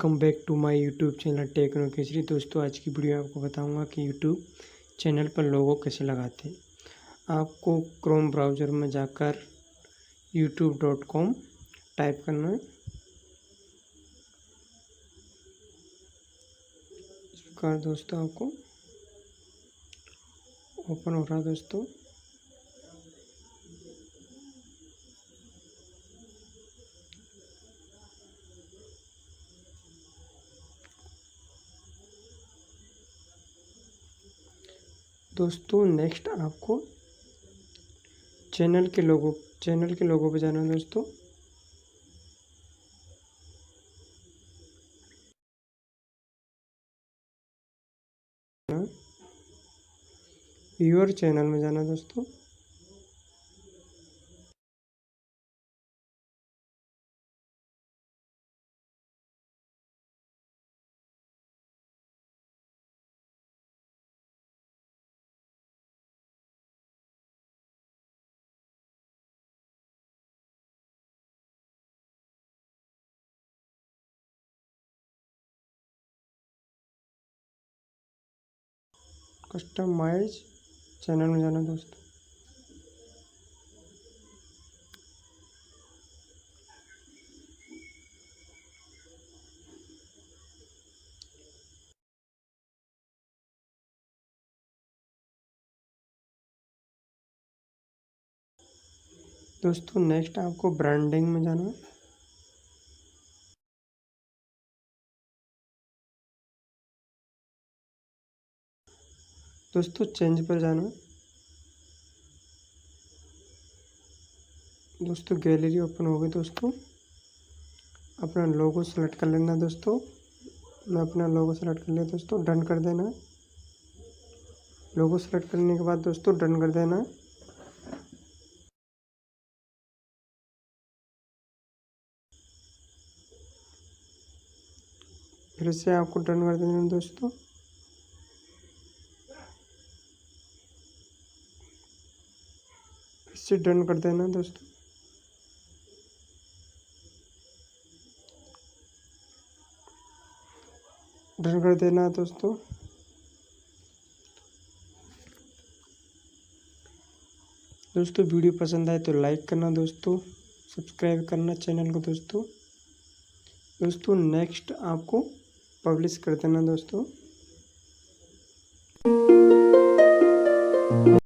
Welcome back to my YouTube channel Technokesari. दोस्तों, आज की वीडियो में आपको बताऊंगा कि यूट्यूब चैनल पर लोगो कैसे लगाते हैं। आपको क्रोम ब्राउज़र में जाकर youtube.com टाइप करना है। इस प्रकार दोस्तों आपको ओपन हो रहा है। दोस्तों नेक्स्ट आपको चैनल के लोगो पे जाना है। दोस्तों व्यूअर चैनल में जाना है। दोस्तों कस्टमाइज चैनल में जाना है। दोस्तों नेक्स्ट आपको ब्रांडिंग में जाना है। दोस्तों चेंज पर जाना है। दोस्तों गैलरी ओपन हो गई। दोस्तों अपना लोगो सेलेक्ट कर लेना। दोस्तों मैं अपना लोगो सेलेक्ट कर लिया। दोस्तों डन कर देना है। लोगो सेलेक्ट करने के बाद दोस्तों डन कर देना है। फिर से आपको डन कर देना है। दोस्तों फिर से डन कर देना है। दोस्तों डन कर देना है। दोस्तों वीडियो पसंद आए तो लाइक करना। दोस्तों सब्सक्राइब करना चैनल को। दोस्तों नेक्स्ट आपको पब्लिश कर देना। दोस्तों